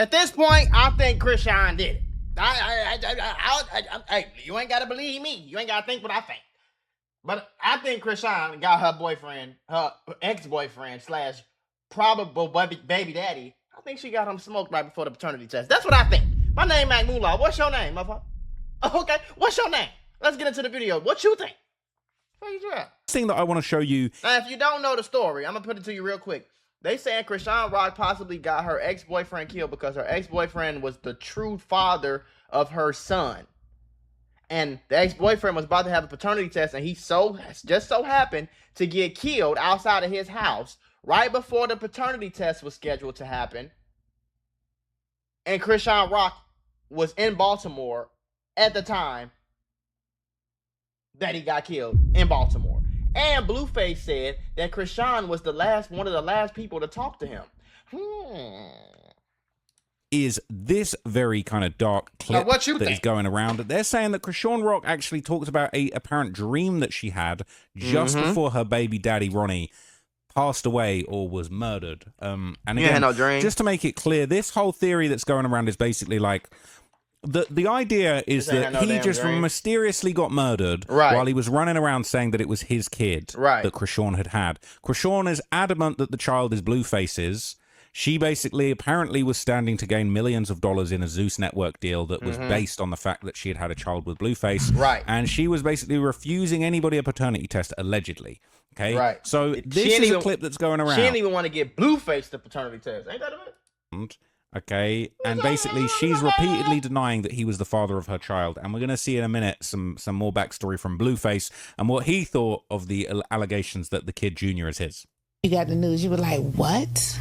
At this point, I think Chrisean did it. Hey, you ain't gotta believe me. You ain't gotta think what I think. But I think Chrisean got her boyfriend, her ex-boyfriend / probable baby daddy. I think she got him smoked right before the paternity test. That's what I think. My name Mac Mula. What's your name, motherfucker? Okay, what's your name? Let's get into the video. What you think? Thing that I want to show you. Now, if you don't know the story, I'm gonna put it to you real quick. They saying Chrisean Rock possibly got her ex-boyfriend killed because her ex-boyfriend was the true father of her son. And the ex-boyfriend was about to have a paternity test, and he just so happened to get killed outside of his house right before the paternity test was scheduled to happen. And Chrisean Rock was in Baltimore at the time that he got killed in Baltimore. And Blueface said that Chrisean was one of the last people to talk to him. Is this very kind of dark clip is going around. They're saying that Chrisean Rock actually talked about a apparent dream that she had just before her baby daddy Ronnie passed away or was murdered. And again, no dream. Just to make it clear, this whole theory that's going around is basically like the idea is that he just mysteriously got murdered while he was running around saying that it was his kid that Chrisean had. Chrisean is adamant that the child is Blueface's. She basically apparently was standing to gain millions of dollars in a Zeus Network deal that was based on the fact that she had a child with Blueface. Right. And she was basically refusing anybody a paternity test, allegedly. Okay. Right. So this is a clip that's going around. She didn't even want to get Blueface the paternity test. Ain't that it? Okay, and basically she's repeatedly denying that he was the father of her child, and we're going to see in a minute some more backstory from Blueface and what he thought of the allegations that the kid Junior is his. You got the news, you were like, what?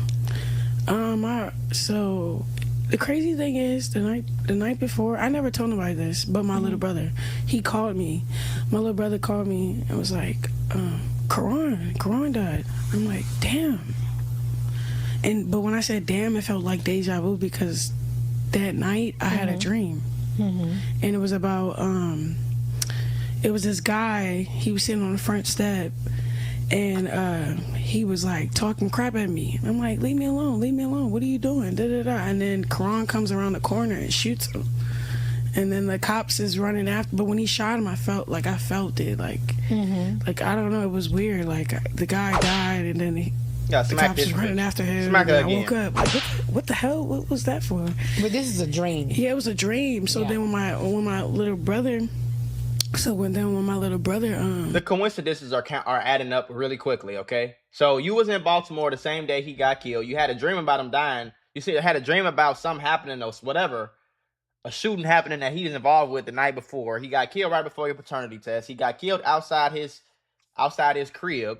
So the crazy thing is the night before, I never told nobody this, but my little brother, he called me. My little brother called me and was like, Karan died. I'm like, damn. But when I said damn, it felt like deja vu because that night I had a dream. And it was about, it was this guy, he was sitting on the front step and he was like talking crap at me. I'm like, leave me alone, what are you doing? And then Karan comes around the corner and shoots him. And then the cops is running after, but when he shot him, I felt it, like I don't know, it was weird, like the guy died and then the cops was running after him. And I woke up like, what the hell? What was that for? But this is a dream. Yeah, it was a dream. So then when my little brother, the coincidences are adding up really quickly. Okay, so you was in Baltimore the same day he got killed. You had a dream about him dying. You had a dream about something happening or whatever, a shooting happening that he was involved with the night before. He got killed right before your paternity test. He got killed outside his crib.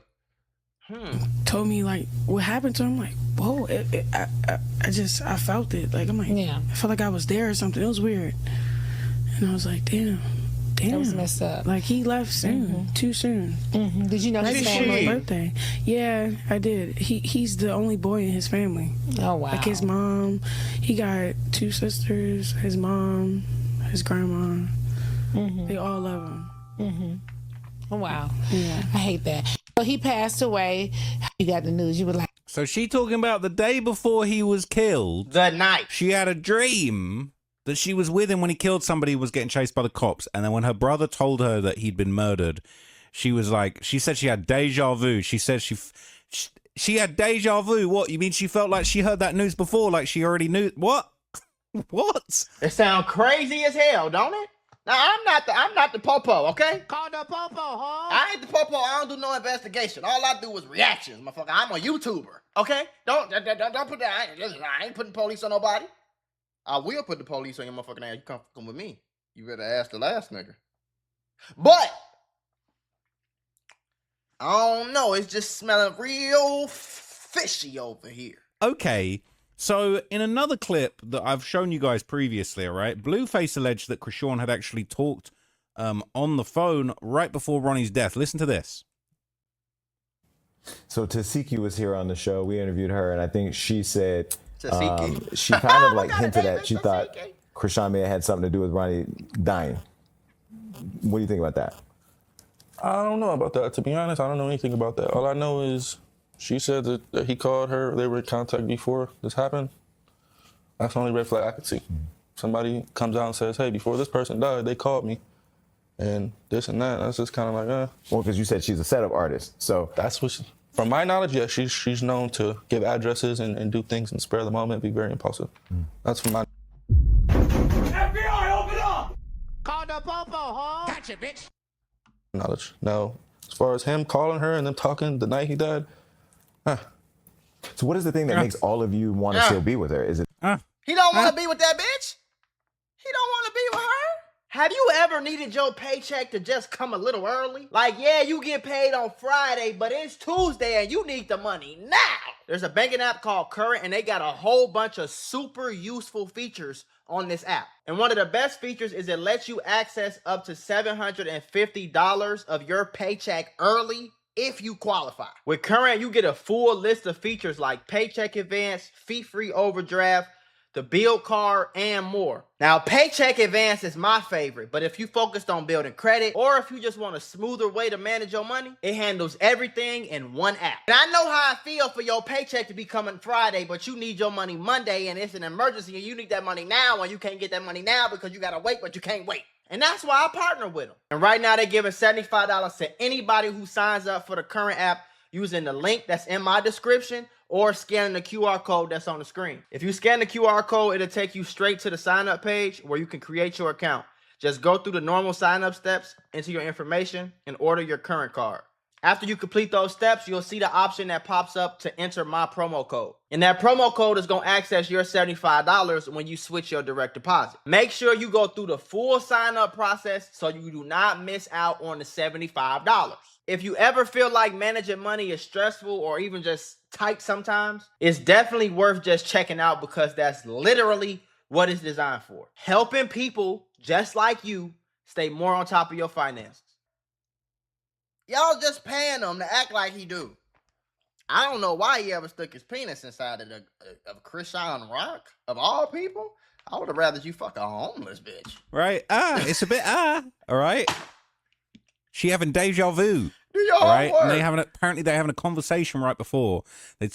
Told me like what happened to him. Like, whoa, I felt it. Like, I'm like, I felt like I was there or something. It was weird, and I was like, damn, that was messed up. Like he left soon, too soon. Did you know his family? Birthday? Yeah, I did. He's the only boy in his family. Oh wow. Like his mom, he got 2 sisters. His mom, his grandma, they all love him. Oh wow. Yeah, I hate that. So he passed away. You got the news. You were like. So she talking about the day before he was killed. The night. She had a dream that she was with him when he killed somebody who was getting chased by the cops. And then when her brother told her that he'd been murdered, she was like, she said she had deja vu. She said she had deja vu. What? You mean she felt like she heard that news before? Like she already knew? What? What? It sounds crazy as hell, don't it? Now, I'm not the popo, okay? Call the popo, huh? I ain't the popo. I don't do no investigation. All I do is reactions, motherfucker. I'm a YouTuber, okay? Don't put that. I ain't putting police on nobody. I will put the police on your motherfucking ass. You come with me. You better ask the last nigga. But I don't know. It's just smelling real fishy over here. Okay. So, in another clip that I've shown you guys previously, all right, Blueface alleged that Chrisean had actually talked on the phone right before Ronnie's death. Listen to this. So, Tasiki was here on the show. We interviewed her, and I think she said she kind of like hinted at she thought Chrisean may have had something to do with Ronnie dying. What do you think about that? I don't know about that. To be honest, I don't know anything about that. All I know is she said that he called her. They were in contact before this happened. That's the only red flag I could see. Somebody comes out and says, hey, before this person died, they called me. And this and that. That's just kind of like, Well, because you said she's a setup artist. So that's what from my knowledge, yeah, she's known to give addresses and do things and spare the moment, be very impulsive. That's from my FBI, open up! Call the popo, huh? Gotcha, bitch. knowledge. Now, as far as him calling her and them talking the night he died, So what is the thing that makes all of you want to still be with her? Is it? He don't want to be with that bitch? He don't want to be with her? Have you ever needed your paycheck to just come a little early? Like, yeah, you get paid on Friday, but it's Tuesday and you need the money now. There's a banking app called Current, and they got a whole bunch of super useful features on this app. And one of the best features is it lets you access up to $750 of your paycheck early if you qualify. With Current, you get a full list of features like paycheck advance, fee-free overdraft, the build card, and more. Now, Paycheck Advance is my favorite, but if you focused on building credit, or if you just want a smoother way to manage your money, it handles everything in one app. And I know how I feel for your paycheck to be coming Friday, but you need your money Monday, and it's an emergency, and you need that money now, and you can't get that money now because you gotta wait, but you can't wait. And that's why I partner with them. And right now, they're giving $75 to anybody who signs up for the Current app using the link that's in my description or scanning the QR code that's on the screen. If you scan the QR code, it'll take you straight to the sign-up page where you can create your account. Just go through the normal sign-up steps, enter your information, and order your Current card. After you complete those steps, you'll see the option that pops up to enter my promo code. And that promo code is going to access your $75 when you switch your direct deposit. Make sure you go through the full sign-up process so you do not miss out on the $75. If you ever feel like managing money is stressful or even just tight sometimes, it's definitely worth just checking out because that's literally what it's designed for. Helping people just like you stay more on top of your finances. Y'all just paying him to act like he do. I don't know why he ever stuck his penis inside of Chrisean Rock. Of all people, I would have rather you fuck a homeless bitch. Right? It's a bit all right. She having deja vu. Do your right? homework. And apparently they're having a conversation right before. They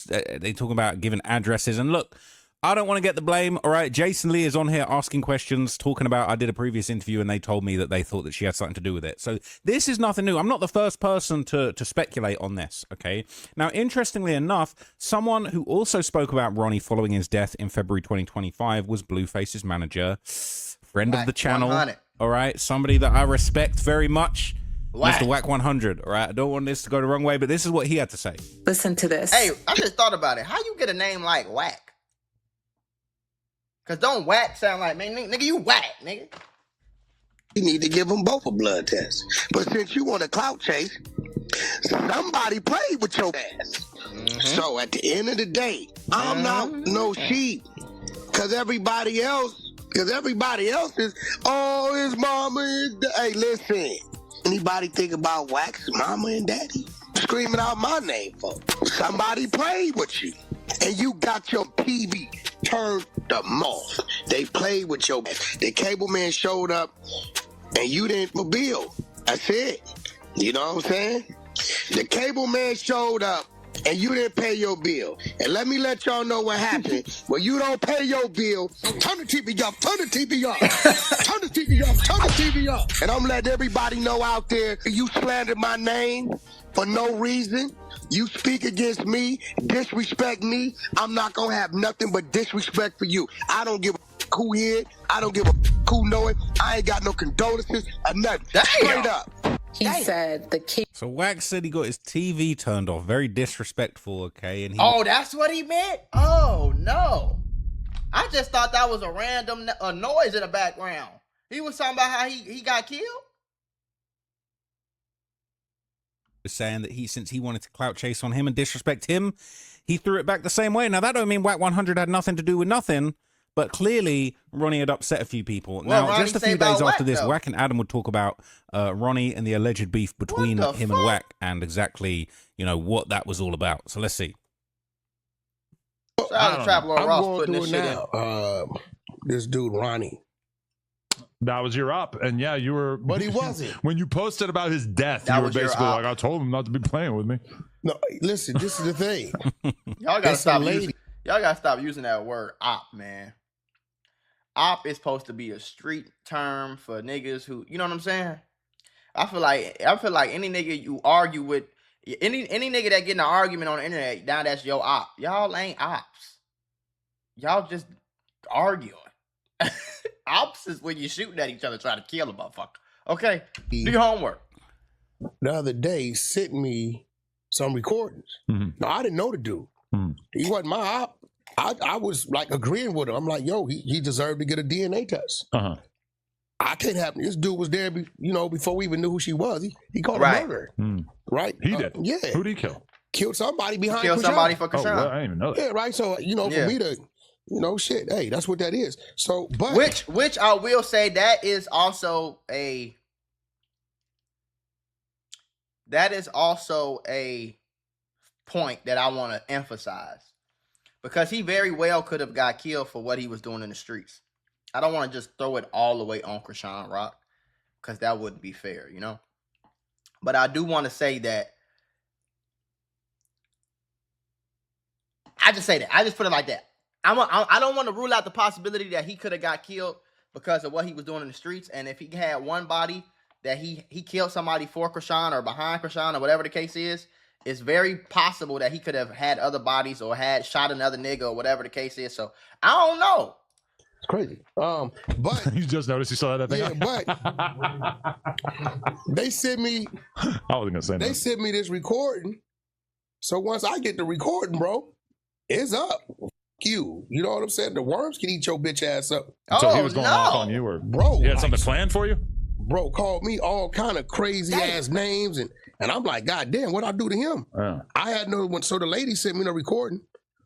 talking about giving addresses. And look, I don't want to get the blame. All right, Jason Lee is on here asking questions, talking about, I did a previous interview and they told me that they thought that she had something to do with it. So this is nothing new. I'm not the first person to speculate on this, okay? Now, interestingly enough, someone who also spoke about Ronnie following his death in February 2025 was Blueface's manager, friend of the channel, 100. All right? Somebody that I respect very much. Whack. Mr. Whack 100, all right? I don't want this to go the wrong way, but this is what he had to say. Listen to this. Hey, I just thought about it. How you get a name like Whack? Because don't Whack sound like, man, nigga, you whack, nigga. You need to give them both a blood test. But since you want a clout chase, somebody played with your ass. So at the end of the day, I'm not no sheep. Because everybody else is, oh, his mama is, hey, listen. Anybody think about Whack's mama and daddy? Screaming out my name for somebody played with you. And you got your TV turned them off. They played with your ass. The cable man showed up and you didn't pay bill. That's it. You know what I'm saying? The cable man showed up and you didn't pay your bill. And let me let y'all know what happened. When you don't pay your bill, turn the TV off, turn the TV off, turn the TV off, turn the TV off. And I'm letting everybody know out there, you slander my name for no reason. You speak against me, disrespect me. I'm not going to have nothing but disrespect for you. I don't give a who here. I don't give a who know it. I ain't got no condolences or nothing. Straight up. He said the key. So Wax said he got his TV turned off. Very disrespectful, okay? And Oh, that's what he meant? Oh, no. I just thought that was a random noise in the background. He was talking about how he got killed? Saying that since he wanted to clout chase on him and disrespect him, he threw it back the same way. Now, that don't mean Whack 100 had nothing to do with nothing, but clearly Ronnie had upset a few people. Well, now, Ronnie just a few days after Whack, this, though. Whack and Adam would talk about Ronnie and the alleged beef between him and Whack and exactly, what that was all about. So let's see. Shout out to Trap Lord I'm Ross going putting through this it shit now. This dude, Ronnie. That was your up. And yeah, you were. But he wasn't. When you posted about his death, That you were was your basically op. like, I told him not to be playing with me. No, listen, this is the thing. Y'all gotta It's stop a lady. using. Y'all gotta stop using that word "op," man. Op is supposed to be a street term for niggas who, you know what I'm saying? I feel like any nigga you argue with, any nigga that get in an argument on the internet, now that's your op. Y'all ain't ops. Y'all just arguing. Ops is when you shooting at each other trying to kill a motherfucker. Okay, do your homework. The other day sent me some recordings. No, I didn't know the dude. He wasn't my op. I was like agreeing with him. I'm like, yo, he deserved to get a DNA test. I can't have this dude was there, before we even knew who she was. He called her murder. Right? He did. Yeah. Who did he kill? Killed somebody behind. Killed somebody for Chrisean. Oh, well, I didn't even know that. Yeah, right. So for me to, shit. Hey, that's what that is. So, but which I will say that is also a point that I want to emphasize, because he very well could have got killed for what he was doing in the streets. I don't want to just throw it all the way on Chrisean Rock, because that wouldn't be fair, But I do want to say that. I just say that. I just put it like that. I don't want to rule out the possibility that he could have got killed because of what he was doing in the streets. And if he had one body that he killed somebody for Chrisean or behind Chrisean or whatever the case is, it's very possible that he could have had other bodies or had shot another nigga or whatever the case is. So I don't know. It's crazy. But you just noticed you saw that thing. Yeah, but they sent me. I wasn't gonna say they sent me this recording. So once I get the recording, bro, it's up. You know what I'm saying? The worms can eat your bitch ass up. So he was going off on you, or bro? He had something planned for you? Bro called me all kind of crazy ass names, and I'm like, God damn, what I do to him? I had no one. So the lady sent me the recording.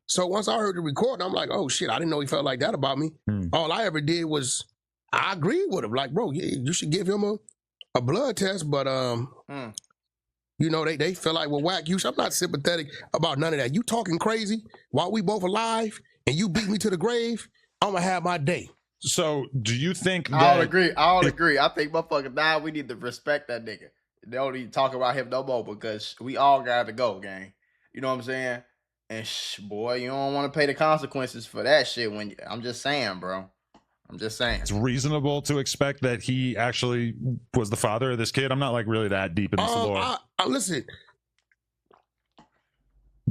So once I heard the recording, I'm like, oh shit, I didn't know he felt like that about me. All I ever did was I agreed with him, like, bro, you should give him a blood test, but they feel like, well, whack you. I'm not sympathetic about none of that. You talking crazy while we both alive and you beat me to the grave, I'm gonna have my day. So do you think that... I'll agree. I think motherfucker now we need to respect that nigga. They don't need to talk about him no more, because we all got to go, gang. You know what I'm saying? And boy, you don't want to pay the consequences for that shit I'm just saying, bro. I'm just saying. It's reasonable to expect that he actually was the father of this kid. I'm not like really that deep in this lore. Listen,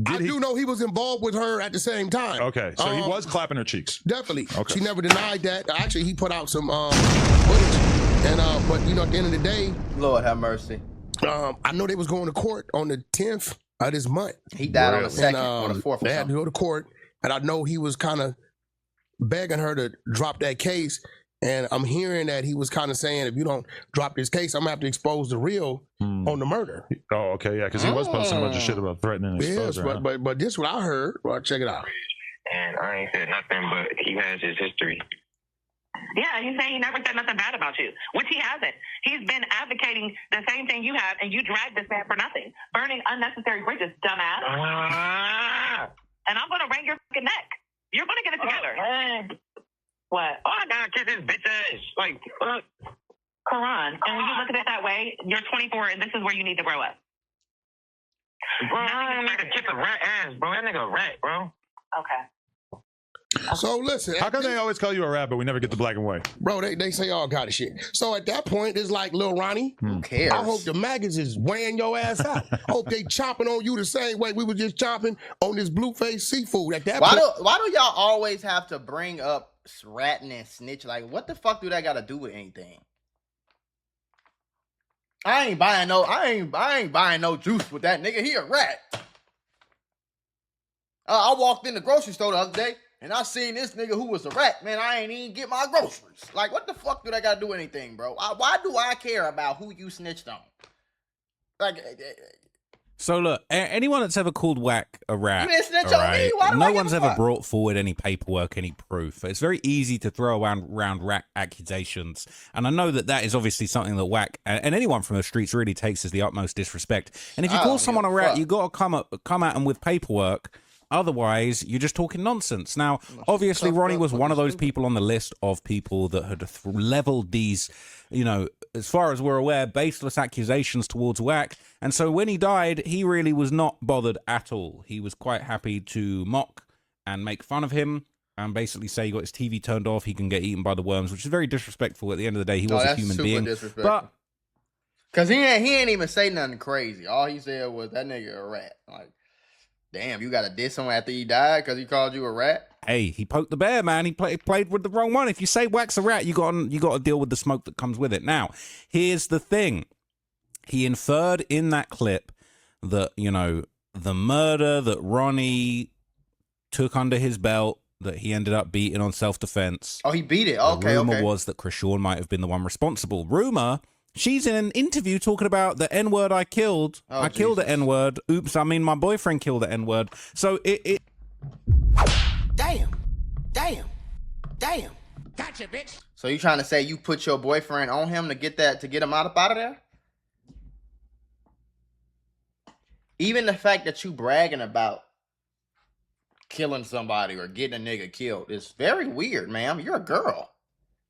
I do know he was involved with her at the same time. Okay, so he was clapping her cheeks. Definitely. Okay. She never denied that. Actually, he put out some footage. And but at the end of the day, Lord have mercy. I know they was going to court on the 10th of this month. He died on the 2nd, on the 4th. They had to go to court, and I know he was kind of begging her to drop that case. And I'm hearing that he was kind of saying, if you don't drop this case, I'm gonna have to expose the real on the murder. Oh, okay, yeah, because he was posting a bunch of shit about threatening and exposure. Yes, but this is what I heard. Well, check it out. And I ain't said nothing, but he has his history. Yeah, he's saying he never said nothing bad about you, which he hasn't. He's been advocating the same thing you have, and you dragged this man for nothing. Burning unnecessary bridges, dumbass. And I'm going to wring your fucking neck. You're going to get it together. What? Oh, I got to kiss his bitch ass. Like, fuck. Karan, and when you look at it that way, you're 24, and this is where you need to grow up. Bro, I ain't like to kiss a rat ass, bro. That nigga a rat, bro. Okay. So listen, how come they always call you a rat, but we never get the black and white? Bro, they say all kind of shit. So at that point, it's like, Lil Ronnie, who cares? I hope the maggots is weighing your ass out. Hope they chopping on you the same way we were just chopping on this blueface seafood. At that point, why do y'all always have to bring up ratting and snitch? Like, what the fuck do that got to do with anything? I ain't buying no juice with that nigga. He a rat. I walked in the grocery store the other day, and I seen this nigga who was a rat. Man, I ain't even get my groceries. Like, what the fuck do that got to do with anything, bro? Why do I care about who you snitched on? Like, so look, anyone that's ever called Whack a rat, you didn't snitch on me. Why do no I one's give a ever fuck? brought forward any paperwork, any proof. It's very easy to throw around rat accusations, and I know that is obviously something that Whack and anyone from the streets really takes as the utmost disrespect. And if you call someone a rat, you got to come at them with paperwork. Otherwise, you're just talking nonsense. Now, obviously, Ronnie was one of those people on the list of people that had leveled these, as far as we're aware, baseless accusations towards Whack. And so when he died, he really was not bothered at all. He was quite happy to mock and make fun of him. and basically say he got his TV turned off, he can get eaten by the worms, which is very disrespectful. At the end of the day, he was a human being. But because he ain't even say nothing crazy. All he said was, that nigga a rat. Like, damn, you got to diss him after he died because he called you a rat? Hey, he poked the bear, man. He played with the wrong one. If you say wax a rat, you got to deal with the smoke that comes with it. Now, here's the thing. He inferred in that clip that, you know, the murder that Ronnie took under his belt, that he ended up beating on self-defense. Oh, he beat it. Okay, the rumor was that Chrisean might have been the one responsible. Rumor, she's in an interview talking about the N-word I killed. Oh, I killed the N-word. Oops, I mean my boyfriend killed the N-word. So it... Damn. Gotcha, bitch. So you trying to say you put your boyfriend on him to get him out of there? Even the fact that you bragging about killing somebody or getting a nigga killed is very weird, ma'am. You're a girl.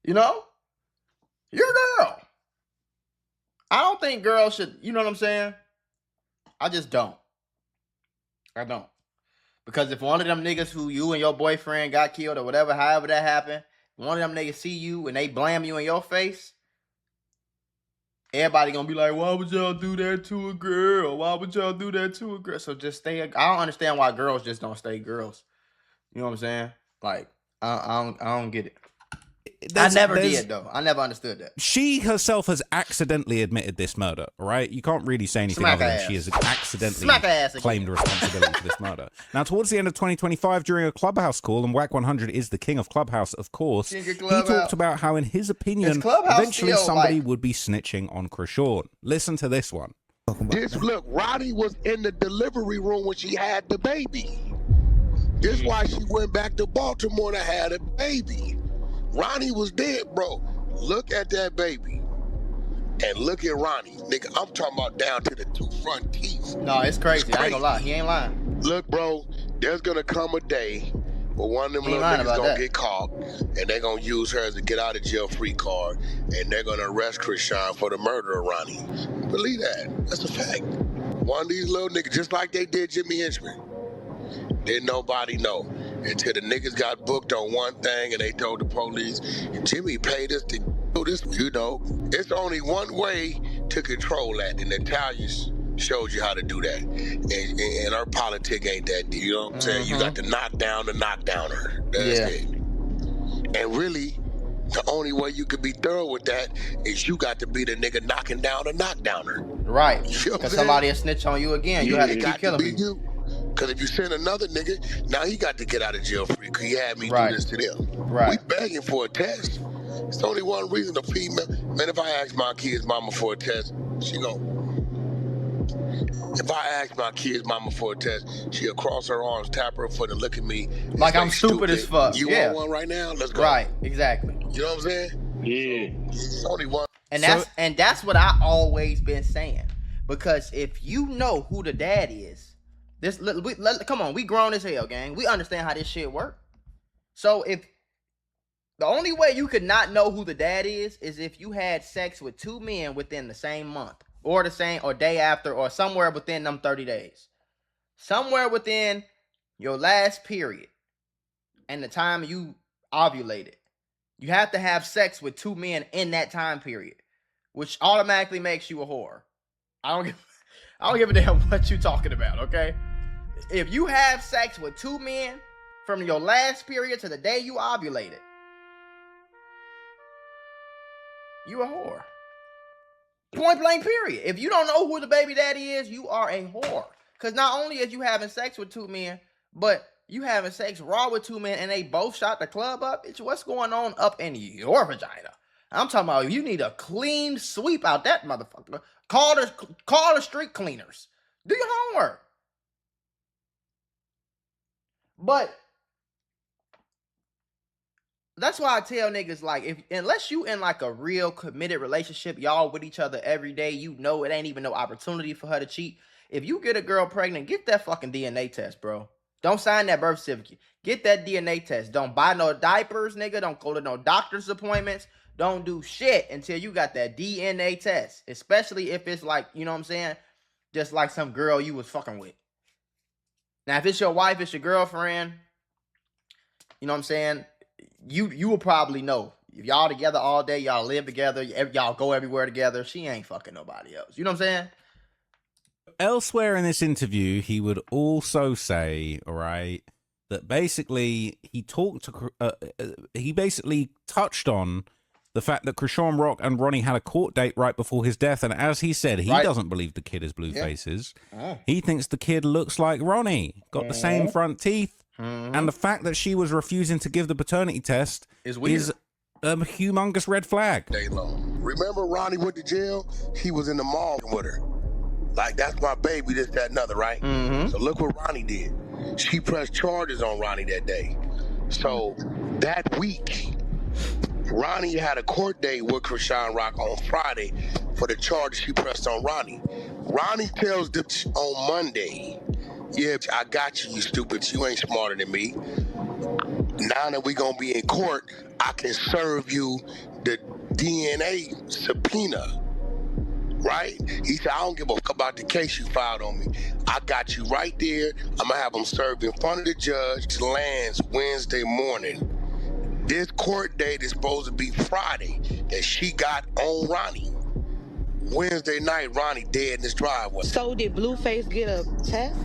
You know? You're a girl. I don't think girls should, you know what I'm saying? I just don't. I don't. Because if one of them niggas who you and your boyfriend got killed or whatever, however that happened, one of them niggas see you and they blame you in your face, everybody gonna be like, why would y'all do that to a girl? Why would y'all do that to a girl? So just stay. I don't understand why girls just don't stay girls. You know what I'm saying? Like, I don't get it. I never did, though. I never understood that. She herself has accidentally admitted this murder, right? You can't really say anything other than she has accidentally claimed responsibility for this murder. Now, towards the end of 2025, during a Clubhouse call, and Wack 100 is the king of Clubhouse, of course, he talked about how, in his opinion, eventually somebody would be snitching on Chrisean. Listen to this one. Look, Roddy was in the delivery room when she had the baby. This is why she went back to Baltimore to have a baby. Ronnie was dead, bro. Look at that baby. And look at Ronnie. Nigga, I'm talking about down to the 2 front teeth. No, it's crazy. I ain't gonna lie. He ain't lying. Look, bro, there's gonna come a day where one of them little niggas gonna get caught, and they're gonna use her as a get out of jail free card, and they're gonna arrest Chrisean for the murder of Ronnie. Believe that. That's a fact. One of these little niggas, just like they did Jimmy Henchman, didn't nobody know until the niggas got booked on one thing and they told the police, Jimmy paid us to do this. You know, it's only one way to control that, and the Italians showed you how to do that. And our politic ain't that deep. You know what I'm saying? You got to knock down the knockdowner. That's it. And really, the only way you could be thorough with that is you got to be the nigga knocking down the knockdowner. Right. Because somebody will snitch on you again. You have to keep killing people. Because if you send another nigga, now he got to get out of jail free because he had me do this to them. Right. We begging for a test. It's only one reason a female. Man, if I ask my kid's mama for a test, she gon'. If I ask my kid's mama for a test, she'll cross her arms, tap her foot, and look at me like I'm stupid as fuck. You want one right now? Let's go. Right, exactly. You know what I'm saying? Yeah. It's only one. And that's what I always been saying. Because if you know who the dad is, come on, we grown as hell, gang. We understand how this shit work. So if the only way you could not know who the dad is if you had sex with 2 men within the same month, or the same, or day after, or somewhere within them 30 days, somewhere within your last period and the time you ovulated, you have to have sex with 2 men in that time period, which automatically makes you a whore. I don't give a damn what you talking about, okay? If you have sex with 2 men from your last period to the day you ovulated, you a whore. Point blank period. If you don't know who the baby daddy is, you are a whore. Because not only is you having sex with 2 men, but you having sex raw with 2 men and they both shot the club up. It's what's going on up in your vagina. I'm talking about you need a clean sweep out that motherfucker. Call the street cleaners. Do your homework. But that's why I tell niggas, like, unless you in like a real committed relationship, y'all with each other every day, you know it ain't even no opportunity for her to cheat. If you get a girl pregnant, get that fucking DNA test, bro. Don't sign that birth certificate. Get that DNA test. Don't buy no diapers, nigga. Don't go to no doctor's appointments. Don't do shit until you got that DNA test. Especially if it's like, you know what I'm saying? Just like some girl you was fucking with. Now, if it's your wife, it's your girlfriend, you know what I'm saying? You will probably know. If y'all together all day, y'all live together, y'all go everywhere together, she ain't fucking nobody else. You know what I'm saying? Elsewhere in this interview, he would also say, all right, that basically he basically touched on the fact that Chrisean Rock and Ronnie had a court date right before his death, and as he said, he doesn't believe the kid is Blueface's. He thinks the kid looks like Ronnie, got the same front teeth, and the fact that she was refusing to give the paternity test is a humongous red flag. Day long. Remember Ronnie went to jail? He was in the mall with her. Like, that's my baby, this, that, and other, right? So look what Ronnie did. She pressed charges on Ronnie that day. So that week, Ronnie had a court date with Chrisean Rock on Friday for the charges she pressed on Ronnie. Ronnie tells them on Monday, yeah, I got you, you stupid. You ain't smarter than me. Now that we gonna be in court, I can serve you the DNA subpoena. Right? He said, I don't give a fuck about the case you filed on me. I got you right there. I'm gonna have them served in front of the judge. Lands Wednesday morning. This court date is supposed to be Friday that she got on Ronnie. Wednesday night, Ronnie dead in his driveway. So did Blueface get a test?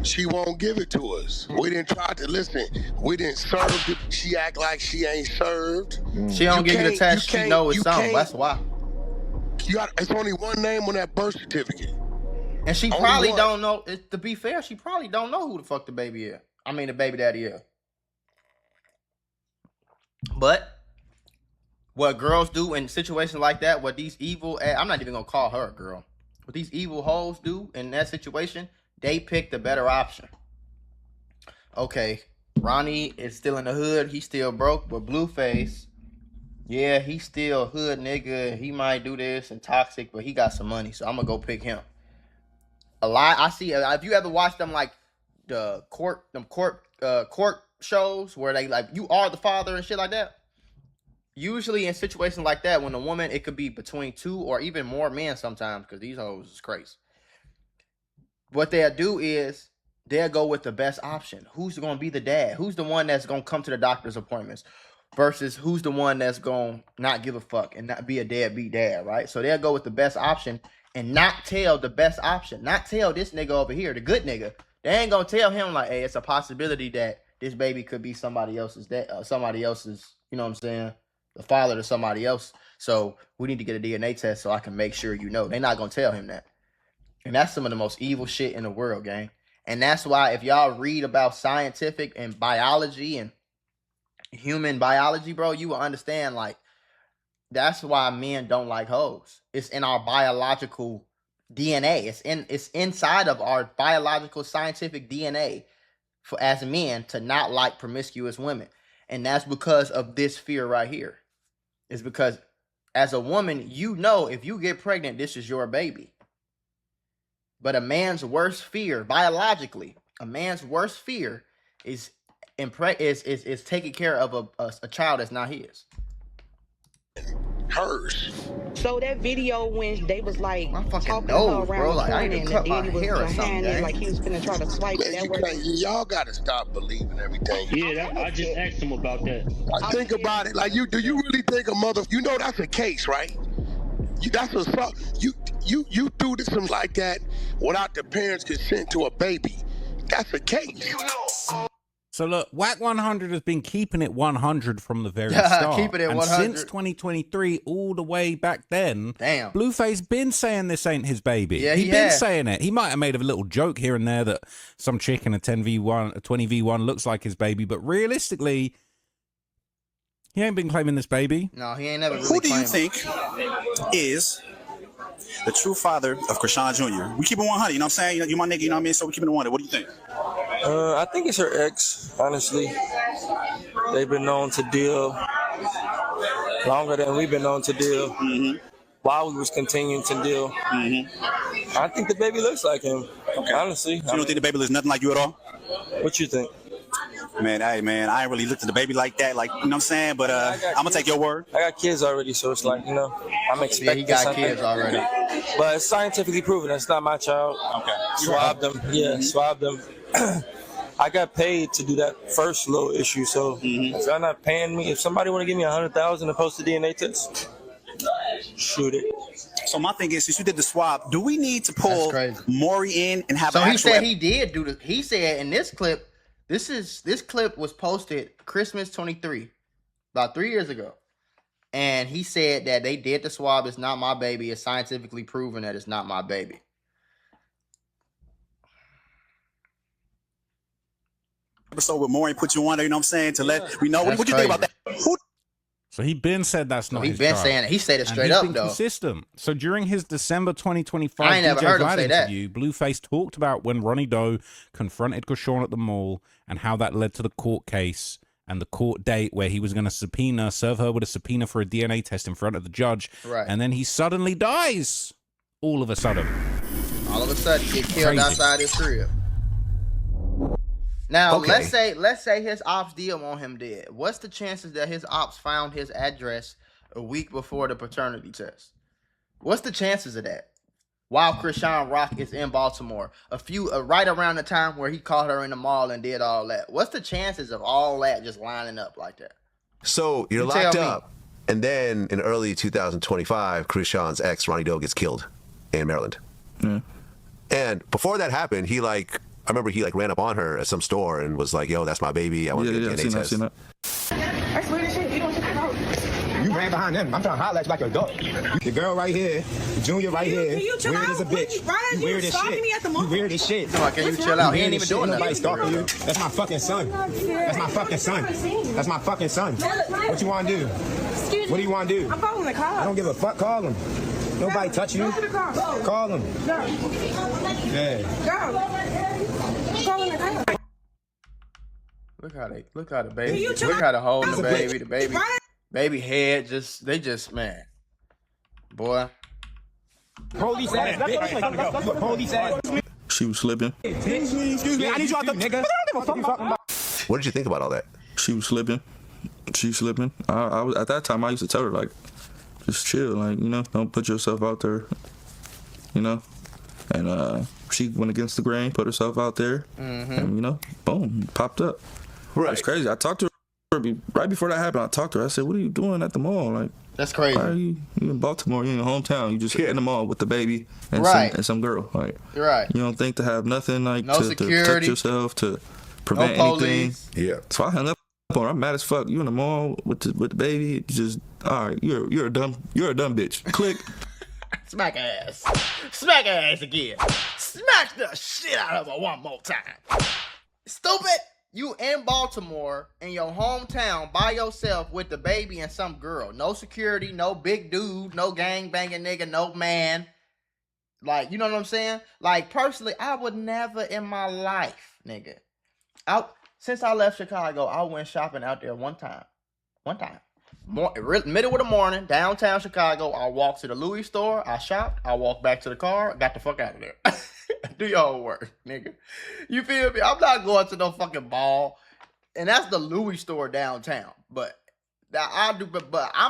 She won't give it to us. We didn't try to listen. We didn't serve it. She act like she ain't served. She don't give you the test. She know it's something. That's why. It's only one name on that birth certificate. And she probably don't know, to be fair, she probably don't know who the fuck the baby is. I mean, the baby daddy is. But what girls do in situations like that, what these evil, I'm not even going to call her a girl. What these evil hoes do in that situation, they pick the better option. Okay, Ronnie is still in the hood. He's still broke, but Blueface, yeah, he's still hood nigga. He might do this and toxic, but he got some money, so I'm gonna go pick him. A lot I see. If you ever watch them like the court shows where they like you are the father and shit like that. Usually in situations like that, when a woman, it could be between 2 or even more men sometimes, because these hoes is crazy. What they'll do is they'll go with the best option. Who's gonna be the dad? Who's the one that's gonna come to the doctor's appointments? Versus who's the one that's going to not give a fuck and not be a deadbeat dad, right? So they'll go with the best option and not tell the best option. Not tell this nigga over here, the good nigga. They ain't going to tell him like, hey, it's a possibility that this baby could be somebody else's dad, somebody else's, you know what I'm saying, the father to somebody else. So we need to get a DNA test so I can make sure you know. They're not going to tell him that. And that's some of the most evil shit in the world, gang. And that's why if y'all read about scientific and biology and human biology, bro, you will understand, like, that's why men don't like hoes. It's in our biological DNA. It's inside of our biological scientific DNA for as men to not like promiscuous women. And that's because of this fear right here. It's because as a woman, you know if you get pregnant, this is your baby. But a man's worst fear, biologically, a man's worst fear is taking care of a child that's not his. Hers. So that video when they was like talking nose, to her around bro, the like, corner I need and to the cut my daddy was hair or something, behind it, like he was finna try to swipe Man, y'all gotta stop believing everything. Yeah, I just asked him about that. I think about it. Like, do you really think a mother? You know that's a case, right? That's a you do this something like that without the parents' consent to a baby. That's a case. You know. So look, Whack 100 has been keeping it 100 from the very start. Keeping it 100. And since 2023, all the way back then, damn, Blueface been saying this ain't his baby. Yeah, he been saying it. He might have made a little joke here and there that some chick in a 10v1, a 20v1 looks like his baby, but realistically, he ain't been claiming this baby. No, he ain't never really Who do you claimed think is the true father of Chrisean Jr.? We keep it 100, you know what I'm saying? You my nigga, you know what I mean? So we keep it 100. What do you think? I think it's her ex, honestly. They've been known to deal longer than we've been known to deal. While we was continuing to deal. I think the baby looks like him, honestly. So you don't think the baby looks nothing like you at all? What you think? Man, hey, man, I ain't really looked at the baby like that, like, you know what I'm saying? But I'm going to take your word. I got kids already, so it's like, you know, I'm expecting he got something. kids already. But it's scientifically proven. It's not my child. Okay. Swabbed them. Yeah, swabbed them. I got paid to do that first little issue, so if y'all not paying me, if somebody want to give me $100,000 to post a DNA test, shoot it. So my thing is, since you did the swab, do we need to pull Maury in and have? So he said he did do the. He said in this clip, this clip was posted Christmas 23, about 3 years ago, and he said that they did the swab. It's not my baby. It's scientifically proven that it's not my baby. Episode with Maury put you on there, you know what I'm saying? To let we know. What do you think about that? So he been said that's not his been child. saying it. He said it straight up, though. Consistent. So during his December 2025 I ain't never DJ heard him Vlad say that. interview, Blueface talked about when Ronnie Doe confronted Chrisean at the mall and how that led to the court case and the court date where he was going to serve her with a subpoena for a DNA test in front of the judge. Right. And then he suddenly dies. All of a sudden. All of a sudden, get killed outside his crib. Now, let's say his ops did want him dead. What's the chances that his ops found his address a week before the paternity test? What's the chances of that? While Chrisean Rock is in Baltimore, right around the time where he caught her in the mall and did all that. What's the chances of all that just lining up like that? So you're locked up, and then in early 2025, Chrisean's ex, Ronnie Doe, gets killed in Maryland. Yeah. And before that happened, I remember he ran up on her at some store and was like, "Yo, that's my baby. I want to get a DNA test." Seen that. That's weird as shit. You don't You ran behind them. I'm trying to holler at you like an adult. The girl right here, Junior right here. Weird as a bitch. You weird as shit. You weird as shit. Come on, can you chill out? He ain't even doing nothing. Nobody stalking you. That's my fucking son. That's my fucking son. That's my fucking son. What you want to do? What do you want to do? I'm calling the cops. I don't give a fuck. Call him. Nobody touch you. Call him. Yeah. Look how the baby, look how the hold the baby head man, boy. Police ass, bitch. Police ass. She was slipping. Excuse me, I need you out the nigga. What did you think about all that? She was slipping. She's slipping. I was at that time. I used to tell her like, just chill, like don't put yourself out there, And she went against the grain, put herself out there, and boom, popped up. Right. It's crazy. I talked to her right before that happened. I talked to her. I said, "What are you doing at the mall? Like, that's crazy. Why are you in Baltimore? You in your hometown. You just in the mall with the baby and some girl. Like, right. You don't think to have nothing like no to protect yourself, to prevent anything. Yeah. So I hung up on her. I'm mad as fuck. You in the mall with the baby? Just all right. You're a dumb bitch. Click. Smack her ass again. Smack the shit out of her one more time. Stupid. You in Baltimore, in your hometown, by yourself with the baby and some girl. No security, no big dude, no gang banging nigga, no man. Like, you know what I'm saying? Like, personally, I would never in my life, nigga. Since I left Chicago, I went shopping out there one time. Middle of the morning, downtown Chicago. I walked to the Louis store. I shopped. I walked back to the car. Got the fuck out of there. Do your own work, nigga. You feel me? I'm not going to no fucking ball. And that's the Louis store downtown. But I'm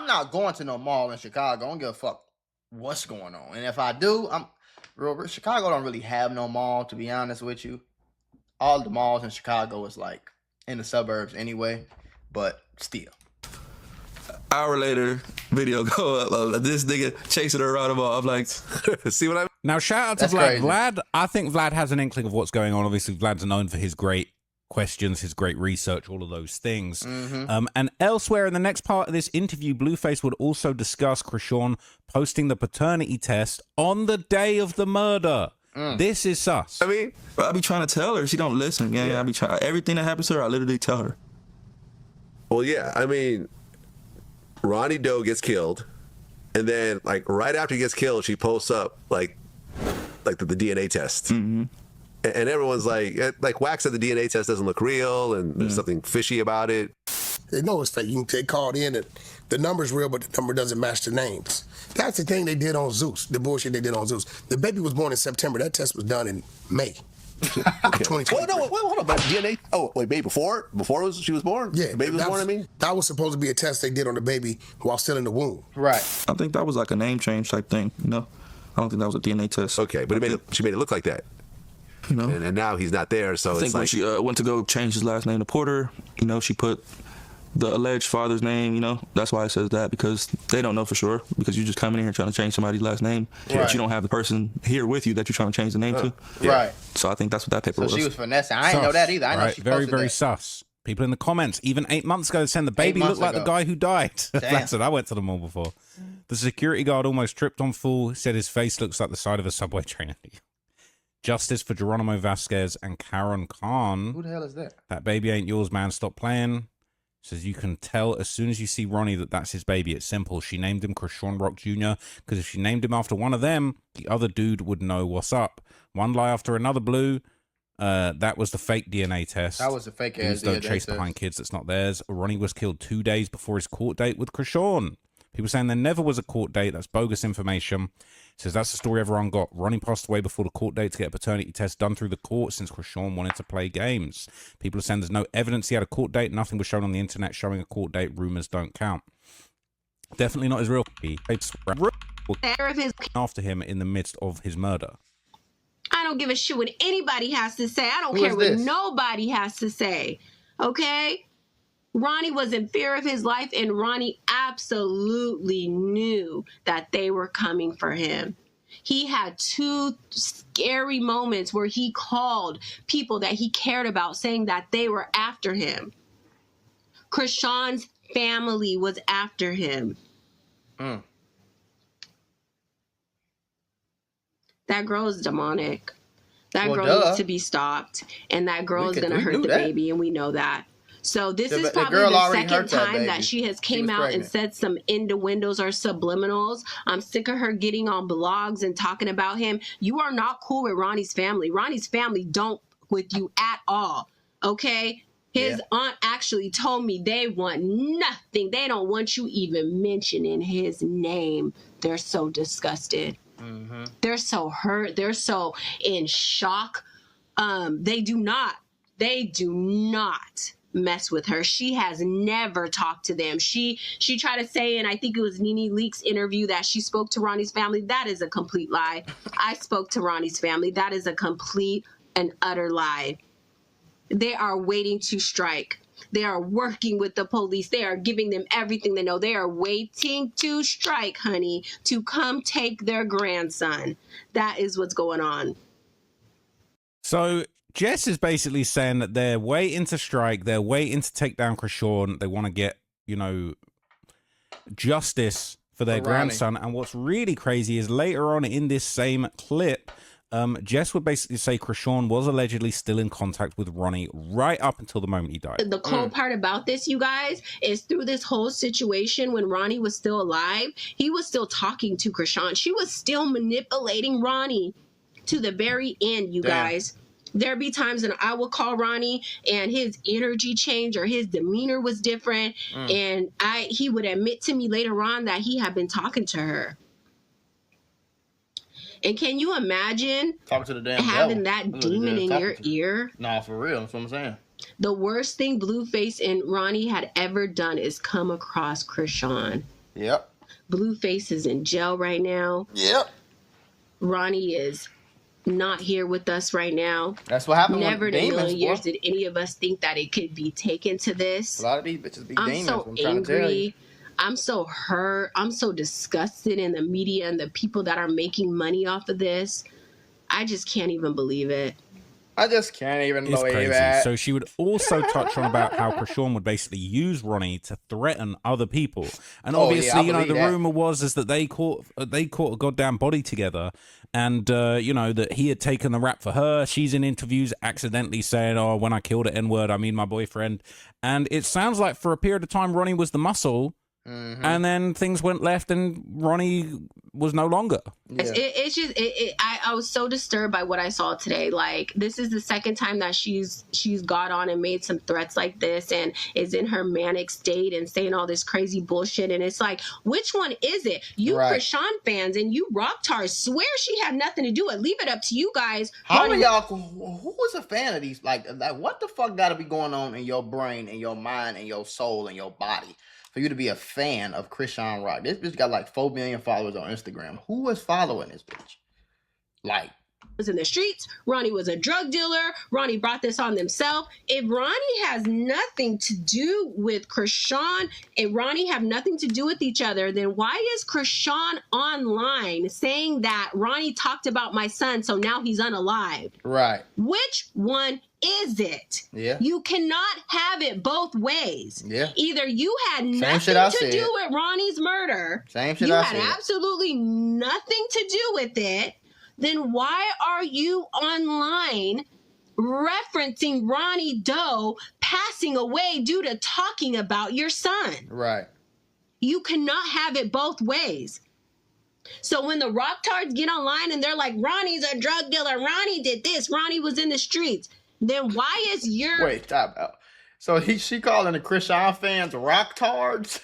not going to no mall in Chicago. I don't give a fuck what's going on. And if I do, Chicago don't really have no mall, to be honest with you. All the malls in Chicago is like in the suburbs anyway. But still. Hour later, video go up of this nigga chasing her around the mall. I'm like, see what I mean? Now, shout out to Vlad. Crazy. Vlad, I think Vlad has an inkling of what's going on. Obviously, Vlad's known for his great questions, his great research, all of those things. And elsewhere in the next part of this interview, Blueface would also discuss Chrisean posting the paternity test on the day of the murder. This is sus. I mean, I be trying to tell her. She don't listen. Yeah. I be trying. Everything that happens to her, I literally tell her. Well, yeah. I mean, Ronnie Doe gets killed, and then like right after he gets killed, she posts up like the DNA test, and everyone's like Wax said the DNA test doesn't look real, and there's something fishy about it. They know it's fake. They called in and the number's real, but the number doesn't match the names. That's the thing they did on Zeus. The bullshit they did on Zeus. The baby was born in September. That test was done in May. 2020. Well, no, hold on. But DNA. Oh, wait, baby, before she was born. Yeah, the baby was born. I mean, that was supposed to be a test they did on the baby while still in the womb. Right. I think that was like a name change type thing. I don't think that was a DNA test. Okay, but she made it look like that. You know, and now he's not there. So I think it's when like she went to go change his last name to Porter, you know, she put the alleged father's name. You know, that's why it says that, because they don't know for sure, because you're just coming in here trying to change somebody's last name, but you don't have the person here with you that you're trying to change the name to. Right. So I think that's what that paper was. So she was finessing. I didn't know that either. I know she very, very that. sus. People in the comments, even 8 months ago, saying the baby looked like the guy who died. That's what I went to the mall before. The security guard almost tripped on fool, said his face looks like the side of a subway train. Justice for Geronimo Vasquez and Karen Khan. Who the hell is that? That baby ain't yours, man. Stop playing. Says you can tell as soon as you see Ronnie that that's his baby. It's simple. She named him Chrisean Rock Jr. because if she named him after one of them, the other dude would know what's up. One lie after another, Blue. That was the fake DNA test. That was the fake ass DNA don't chase test. Behind kids that's not theirs. Ronnie was killed 2 days before his court date with Chrisean. People saying there never was a court date. That's bogus information. Says that's the story everyone got. Ronnie passed away before the court date to get a paternity test done through the court since Chrisean wanted to play games. People are saying there's no evidence he had a court date. Nothing was shown on the internet showing a court date. Rumors don't count. Definitely not his real. After him in the midst of his murder. I don't give a shit what anybody has to say. I don't care what nobody has to say. Okay? Ronnie was in fear of his life, and Ronnie absolutely knew that they were coming for him. He had 2 scary moments where he called people that he cared about saying that they were after him. Chrisean's family was after him. That girl is demonic. That girl needs to be stopped. And that girl is going to hurt the baby, and we know that. So this is probably the second time that she has came out and said some innuendos or subliminals. I'm sick of her getting on blogs and talking about him. You are not cool with Ronnie's family. Ronnie's family don't with you at all. Okay? His aunt actually told me they want nothing. They don't want you even mentioning his name. They're so disgusted. They're so hurt. They're so in shock. They do not mess with her. She has never talked to them. She tried to say, and I think it was Nene Leakes' interview, that she spoke to Ronnie's family. That is a complete lie. I spoke to Ronnie's family. That is a complete and utter lie. They are waiting to strike. They are working with the police. They are giving them everything they know. They are waiting to strike, honey, to come take their grandson. That is what's going on. So Jess is basically saying that they're waiting to strike. They're waiting to take down Chrisean. They want to get, justice for their grandson. And what's really crazy is later on in this same clip, Jess would basically say Chrisean was allegedly still in contact with Ronnie right up until the moment he died. The cool part about this, you guys, is through this whole situation when Ronnie was still alive, he was still talking to Chrisean. She was still manipulating Ronnie to the very end, you guys. There'd be times when I would call Ronnie and his energy changed or his demeanor was different. And he would admit to me later on that he had been talking to her. And can you imagine talking to the damn having devil. that demon in your ear? Nah, for real. That's what I'm saying. The worst thing Blueface and Ronnie had ever done is come across Chrisean. Yep. Blueface is in jail right now. Yep. Ronnie is not here with us right now. That's what happened. Never in a million years did any of us think that it could be taken to this. A lot of these bitches be demons. I'm so angry. I'm so hurt. I'm so disgusted in the media and the people that are making money off of this. I just can't even believe it. I just can't even believe crazy. it. So she would also touch on about how Chrisean would basically use Ronnie to threaten other people. And obviously, the rumor was that they caught a goddamn body together, and that he had taken the rap for her. She's in interviews accidentally saying, "Oh, when I killed the N-word, I mean my boyfriend." And it sounds like for a period of time, Ronnie was the muscle. And then things went left and Ronnie was no longer. Yeah. It's just I was so disturbed by what I saw today. Like, this is the second time that she's got on and made some threats like this and is in her manic state and saying all this crazy bullshit. And it's like, which one is it? You Chrisean fans and you Rocktars swear she had nothing to do with it. Leave it up to you guys. How are y'all? Who is a fan of these? Like what the fuck got to be going on in your brain and your mind and your soul and your body for you to be a fan of Chrisean Rock? This bitch got like 4 million followers on Instagram. Who is following this bitch? Like, was in the streets. Ronnie was a drug dealer. Ronnie brought this on himself. If Ronnie has nothing to do with Chrisean and Ronnie have nothing to do with each other, then why is Chrisean online saying that Ronnie talked about my son, so now he's unalived? Right. Which one is it? Yeah. You cannot have it both ways. Yeah. Either you had nothing to do with Ronnie's murder. Same shit you I had said. Absolutely nothing to do with it. Then why are you online referencing Ronnie Doe passing away due to talking about your son? Right. You cannot have it both ways. So when the Rocktards get online and they're like, Ronnie's a drug dealer, Ronnie did this, Ronnie was in the streets, then why is your... Wait, stop out. So she calling the Chrisean fans Rocktards?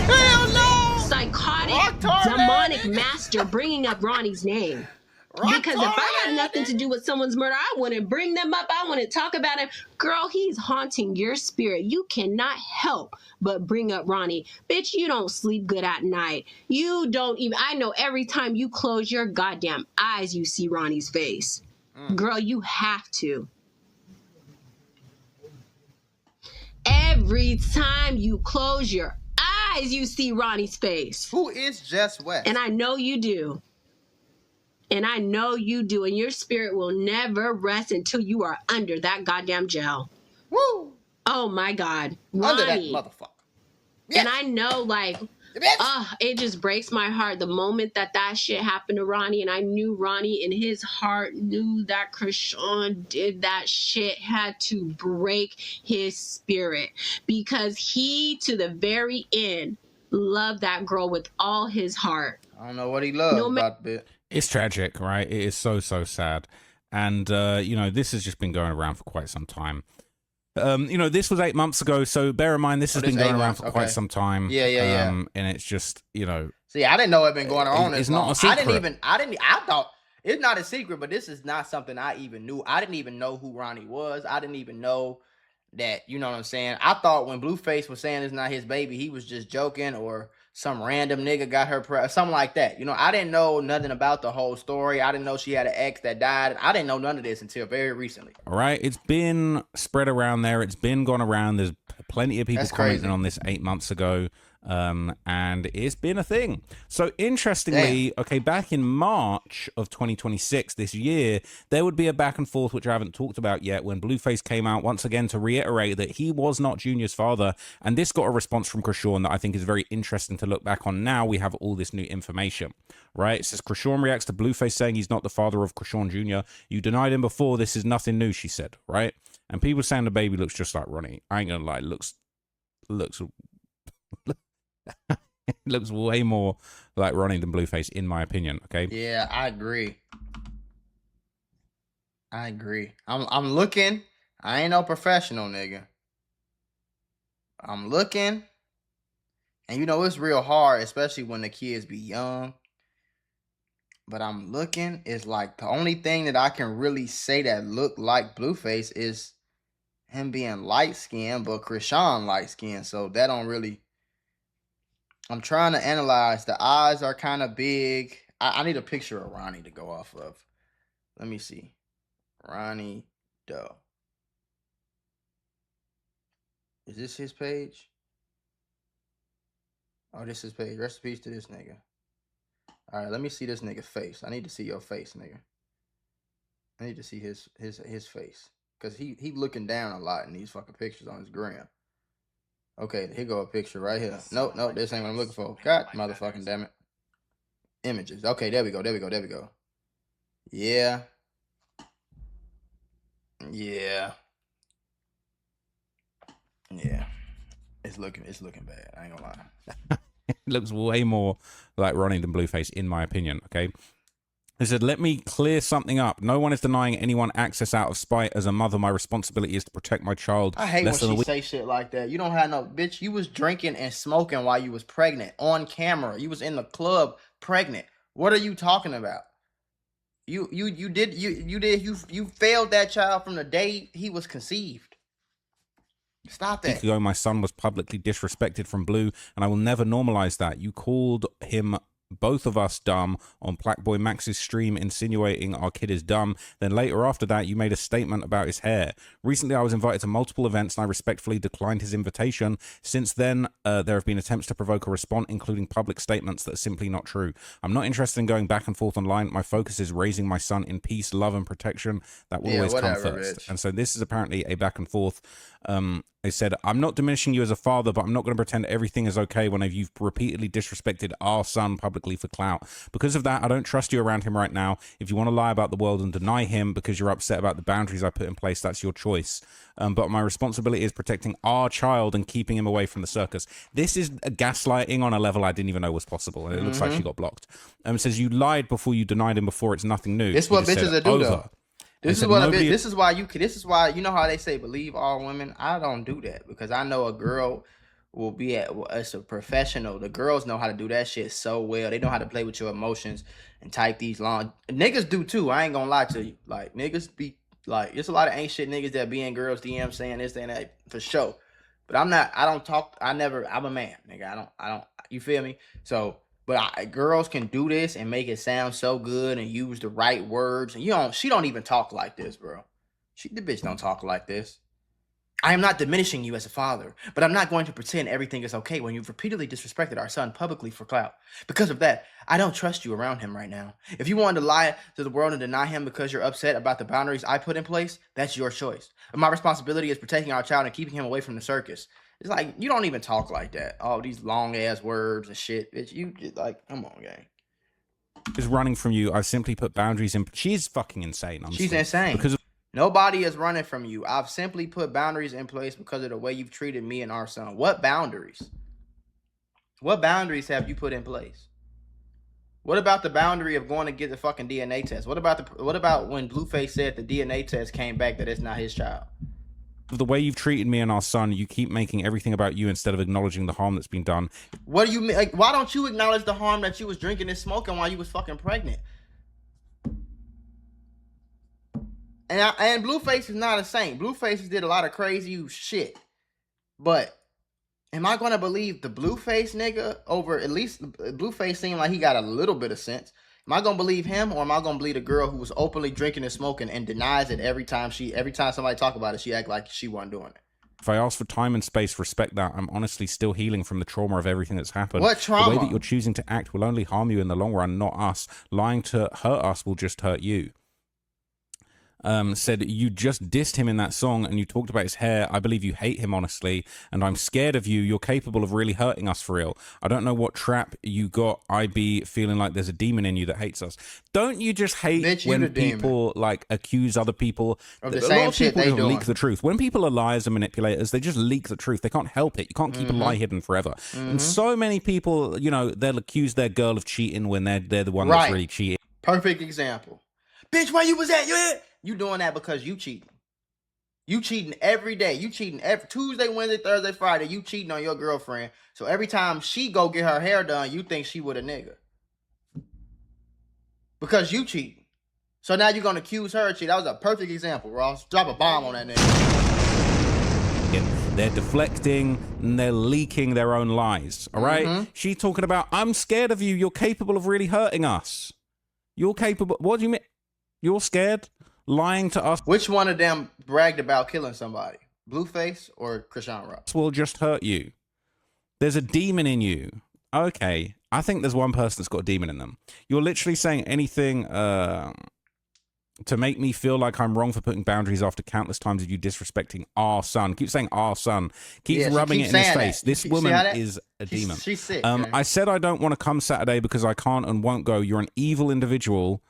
Hell no! Psychotic, demonic master bringing up Ronnie's name. Because if I had nothing to do with someone's murder, I wouldn't bring them up. I wouldn't talk about him. Girl, he's haunting your spirit. You cannot help but bring up Ronnie. Bitch, you don't sleep good at night. You don't even... I know every time you close your goddamn eyes, you see Ronnie's face. Girl, you have to. Every time you close your eyes, you see Ronnie's face. Who is Jess West? And I know you do. And I know you do. And your spirit will never rest until you are under that goddamn jail. Woo! Oh, my God. Ronnie. Under that motherfucker. Yes. And I know, like, it just breaks my heart the moment that shit happened to Ronnie. And I knew Ronnie in his heart knew that Chrisean did that shit, had to break his spirit. Because he, to the very end, loved that girl with all his heart. I don't know what he loved about the bit. It's tragic, right? It is so, so sad. And, you know, this has just been going around for quite some time. You know, this was 8 months ago, so bear in mind this has been going around for quite some time. Yeah. And it's just, you know... See, I didn't know it had been going on It's long. not a secret. I thought, it's not a secret, but this is not something I even knew. I didn't even know who Ronnie was. I didn't even know that, you know what I'm saying? I thought when Blueface was saying it's not his baby, he was just joking, or some random nigga got her, something like that. You know, I didn't know nothing about the whole story. I didn't know she had an ex that died. I didn't know none of this until very recently. All right, it's been spread around there. It's been gone around. There's plenty of people commenting on this 8 months ago. And it's been a thing. So interestingly, okay, back in March of 2026 this year, there would be a back and forth, which I haven't talked about yet, when Blueface came out once again to reiterate that he was not Junior's father. And this got a response from Chrisean that I think is very interesting to look back on now. We have all this new information, right? It says Chrisean reacts to Blueface saying he's not the father of Chrisean Jr. You denied him before. This is nothing new, she said, right? And people saying the baby looks just like Ronnie. I ain't gonna lie, looks it looks way more like Ronnie than Blueface, in my opinion. Okay. Yeah, I agree. I'm looking. I ain't no professional, nigga. I'm looking, and you know it's real hard, especially when the kids be young. But I'm looking. It's like the only thing that I can really say that look like Blueface is him being light skinned, but Chrisean light skinned. So that don't really. I'm trying to analyze. The eyes are kind of big. I need a picture of Ronnie to go off of. Let me see. Ronnie Doe. Is this his page? Oh, this is his page. Rest in peace to this nigga. All right, let me see this nigga face. I need to see your face, nigga. I need to see his face. Because he looking down a lot in these fucking pictures on his gram. Okay, here go a picture right here. Nope, this ain't what I'm looking for. God motherfucking damn it. Images. Okay, there we go. Yeah. It's looking bad. I ain't gonna lie. It looks way more like Ronnie than Blueface, in my opinion, okay? He said, let me clear something up. No one is denying anyone access out of spite. As a mother, my responsibility is to protect my child. I hate when she say shit like that. You don't have no... Bitch, you was drinking and smoking while you was pregnant. On camera. You was in the club pregnant. What are you talking about? You failed that child from the day he was conceived. Stop that. A week ago, my son was publicly disrespected from Blue, and I will never normalize that. You called him both of us dumb on Blackboy Max's stream insinuating our kid is dumb. Then later after that, you made a statement about his hair. Recently, I was invited to multiple events and I respectfully declined his invitation. Since then, there have been attempts to provoke a response, including public statements that are simply not true. I'm not interested in going back and forth online. My focus is raising my son in peace, love, and protection. That will always come first. Bitch. And so this is apparently a back and forth. They said, I'm not diminishing you as a father, but I'm not going to pretend everything is okay when you've repeatedly disrespected our son publicly for clout. Because of that, I don't trust you around him right now. If you want to lie about the world and deny him because you're upset about the boundaries I put in place, that's your choice. But my responsibility is protecting our child and keeping him away from the circus. This is a gaslighting on a level I didn't even know was possible. And it looks like she got blocked. It says, you lied before you denied him before. It's nothing new. It's what bitches are do, though. This is why you know how they say believe all women. I don't do that because I know a girl will be as a professional. The girls know how to do that shit so well. They know how to play with your emotions and type these long. Niggas do too. I ain't gonna lie to you. Like niggas be like, there's a lot of ain't shit niggas that be in girls DM saying this and that for sure. But I'm not. I don't talk. I'm a man, nigga. I don't. You feel me? So. But girls can do this and make it sound so good and use the right words. And she don't even talk like this, bro. The bitch don't talk like this. I am not diminishing you as a father, but I'm not going to pretend everything is okay when you've repeatedly disrespected our son publicly for clout. Because of that, I don't trust you around him right now. If you wanted to lie to the world and deny him because you're upset about the boundaries I put in place, that's your choice. But my responsibility is protecting our child and keeping him away from the circus. It's like, you don't even talk like that. All these long-ass words and shit. Bitch, you just like, come on, gang. Is running from you. I've simply put boundaries in. She's fucking insane. She's insane. Because nobody is running from you. I've simply put boundaries in place because of the way you've treated me and our son. What boundaries? What boundaries have you put in place? What about the boundary of going to get the fucking DNA test? What about when Blueface said the DNA test came back that it's not his child? The way you've treated me and our son, you keep making everything about you instead of acknowledging the harm that's been done. What do you mean? Like, why don't you acknowledge the harm that you was drinking and smoking while you was fucking pregnant? And Blueface is not a saint. Blueface did a lot of crazy shit. But am I going to believe the Blueface nigga over, at least Blueface seemed like he got a little bit of sense. Am I gonna believe him, or am I gonna believe the girl who was openly drinking and smoking and denies it every time somebody talk about it, she act like she wasn't doing it? If I ask for time and space, respect that. I'm honestly still healing from the trauma of everything that's happened. What trauma? The way that you're choosing to act will only harm you in the long run, not us. Lying to hurt us will just hurt you. Said you just dissed him in that song and you talked about his hair. I believe you hate him, honestly, and I'm scared of you. You're capable of really hurting us for real. I don't know what trap you got. I be feeling like there's a demon in you that hates us. Don't you just hate when people like accuse other people of the same shit they do? Leak the truth. When people are liars and manipulators, they just leak the truth. They can't help it. You can't keep a lie hidden forever. And so many people, they'll accuse their girl of cheating when they're the one that's really cheating. Perfect example. Bitch, where you was at? You doing that because you cheating. You cheating every day. You cheating every Tuesday, Wednesday, Thursday, Friday. You cheating on your girlfriend. So every time she go get her hair done, you think she with a nigga. Because you cheating. So now you're going to accuse her of cheating. That was a perfect example, Ross. Drop a bomb on that nigga. They're deflecting and they're leaking their own lies. All right? She's talking about, I'm scared of you. You're capable of really hurting us. You're capable. What do you mean? You're scared? Lying to us. Which one of them bragged about killing somebody? Blueface or Chrisean Rock? This will just hurt you. There's a demon in you. Okay. I think there's one person that's got a demon in them. You're literally saying anything to make me feel like I'm wrong for putting boundaries after countless times of you disrespecting our son. Keep saying our son. Keeps rubbing it in his face. This woman is a demon. She's sick. I said I don't want to come Saturday because I can't and won't go. You're an evil individual.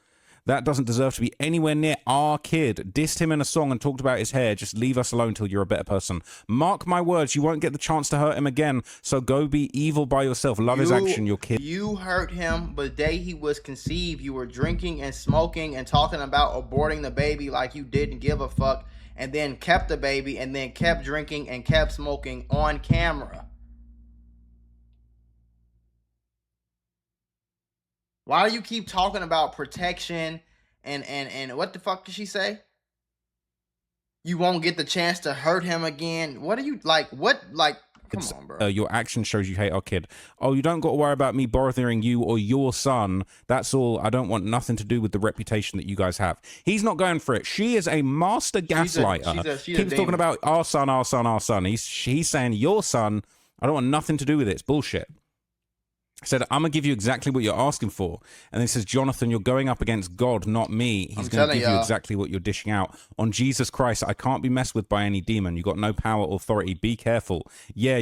That doesn't deserve to be anywhere near our kid. Dissed him in a song and talked about his hair. Just leave us alone till you're a better person. Mark my words, you won't get the chance to hurt him again. So go be evil by yourself. Love his action, your kid. You hurt him, but the day he was conceived, you were drinking and smoking and talking about aborting the baby like you didn't give a fuck, and then kept the baby and then kept drinking and kept smoking on camera. Why do you keep talking about protection and what the fuck did she say? You won't get the chance to hurt him again. What are you like? What like Come on, bro. Your action shows you hate our kid. Oh, you don't got to worry about me bothering you or your son. That's all. I don't want nothing to do with the reputation that you guys have. He's not going for it. She is a master gaslighter. She's Keeps talking about our son, our son, our son. He's saying your son. I don't want nothing to do with it. It's bullshit. I said, I'm going to give you exactly what you're asking for. And then he says, Jonathan, you're going up against God, not me. He's going to give you exactly what you're dishing out. On Jesus Christ, I can't be messed with by any demon. You got no power or authority. Be careful. Yeah.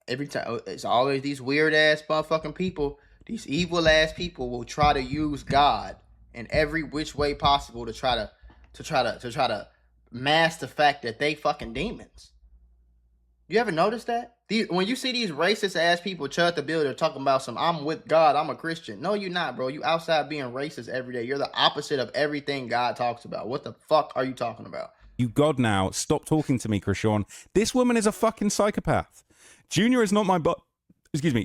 Every time, it's always these weird-ass motherfucking people. These evil-ass people will try to use God in every which way possible to try to mask the fact that they fucking demons. You ever notice that? When you see these racist ass people chug the bill, they're talking about some, I'm with God, I'm a Christian. No, you're not, bro. You outside being racist every day. You're the opposite of everything God talks about. What the fuck are you talking about? You God now. Stop talking to me, Chrisean. This woman is a fucking psychopath. Junior is not my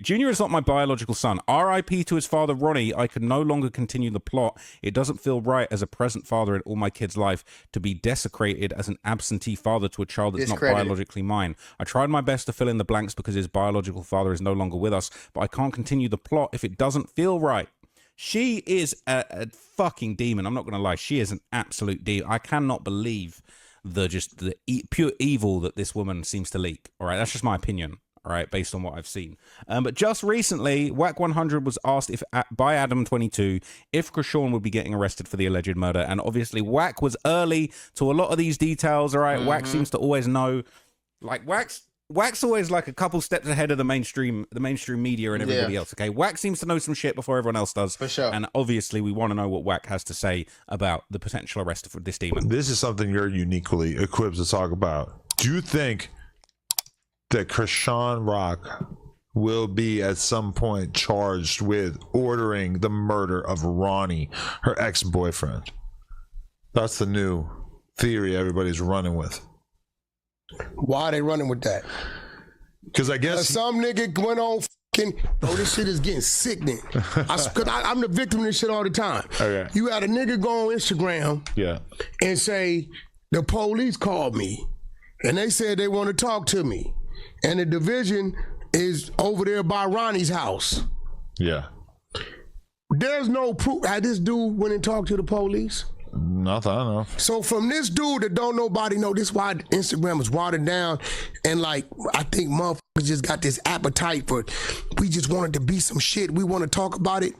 Junior is not my biological son. R.I.P. to his father, Ronnie. I can no longer continue the plot. It doesn't feel right as a present father in all my kids' life to be desecrated as an absentee father to a child that's not biologically mine. I tried my best to fill in the blanks because his biological father is no longer with us, but I can't continue the plot if it doesn't feel right. She is a fucking demon. I'm not going to lie. She is an absolute demon. I cannot believe the pure evil that this woman seems to leak. All right, that's just my opinion. All right, based on what I've seen. But just recently, Whack 100 was asked by Adam22 if Chrisean would be getting arrested for the alleged murder. And obviously, Whack was early to a lot of these details. All right, mm-hmm. Whack seems to always know. Like, Whack's always like a couple steps ahead of the mainstream media and everybody else. Okay, Whack seems to know some shit before everyone else does. For sure. And obviously, we want to know what Whack has to say about the potential arrest for this demon. This is something you're uniquely equipped to talk about. Do you think that Chrisean Rock will be at some point charged with ordering the murder of Ronnie, her ex-boyfriend? That's the new theory everybody's running with. Why are they running with that? Because I guess some nigga went on this shit is getting sickening. I'm the victim of this shit all the time. Okay. You had a nigga go on Instagram and say, the police called me and they said they want to talk to me. And the division is over there by Ronnie's house. Yeah. There's no proof. Had this dude went and talked to the police? Nothing, I don't know. So from this dude that don't nobody know, this is why Instagram is watered down. And like, I think motherfuckers just got this appetite for, we just wanted to be some shit. We want to talk about it.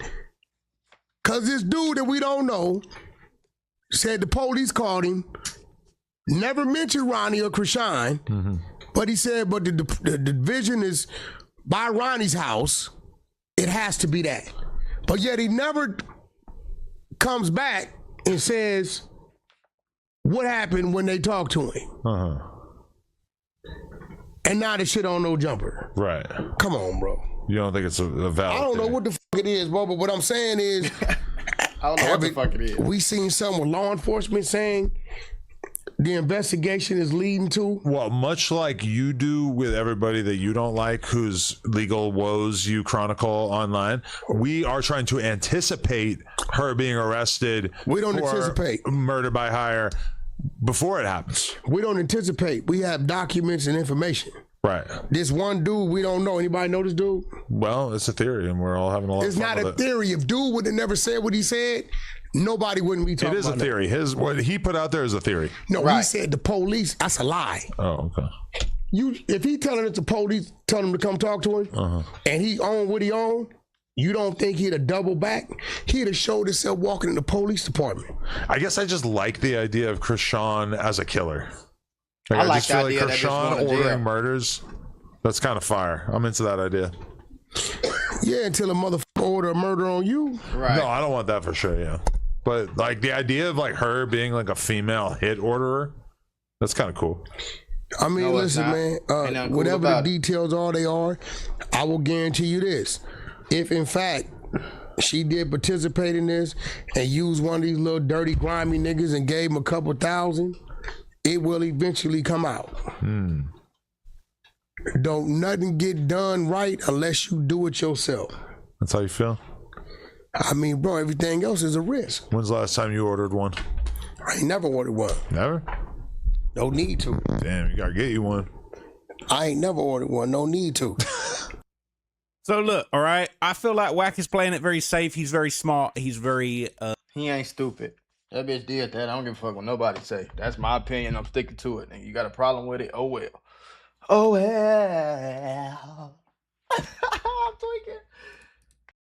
Cause this dude that we don't know said the police called him, never mentioned Ronnie or Chrisean. Mm-hmm. But he said, but the division is by Ronnie's house. It has to be that. But yet he never comes back and says what happened when they talked to him. Uh-huh. And now the shit on No Jumper. Right. Come on, bro. You don't think it's a valid I don't know thing? what the fuck it is, bro, but what I'm saying is I don't know what the fuck it is. We seen something with law enforcement saying the investigation is leading to? Well, much like you do with everybody that you don't like, whose legal woes you chronicle online, we are trying to anticipate her being arrested. We don't anticipate murder by hire before it happens. We don't anticipate. We have documents and information. Right. This one dude, we don't know. Anybody know this dude? Well, it's a theory, and we're all having a lot of fun with it. It's not a theory. If dude would have never said what he said, nobody wouldn't be talking about it. It is a theory. What he put out there is a theory. No, he said the police. That's a lie. Oh, okay. If he telling it to police, telling him to come talk to him, and he owned what he owned, you don't think he'd have doubled back? He'd have showed himself walking in the police department. I guess I just like the idea of Chrisean as a killer. I just feel like Chrisean ordering murders. That's kind of fire. I'm into that idea. Yeah, until a motherfucker order a murder on you. Right. No, I don't want that for sure, yeah. But like the idea of like her being like a female hit orderer, that's kind of cool. I mean, listen, man, whatever the details are, they are. I will guarantee you this. If in fact she did participate in this and used one of these little dirty, grimy niggas and gave him a couple thousand, it will eventually come out. Don't nothing get done right unless you do it yourself. That's how you feel? I mean, bro, everything else is a risk. When's the last time you ordered one? I ain't never ordered one. Never? No need to. Damn, you gotta get you one. I ain't never ordered one. No need to. So look, all right. I feel like Wack is playing it very safe. He's very smart. He's very. He ain't stupid. That bitch did that. I don't give a fuck what nobody say. That's my opinion. I'm sticking to it. And you got a problem with it? Oh well. Oh well.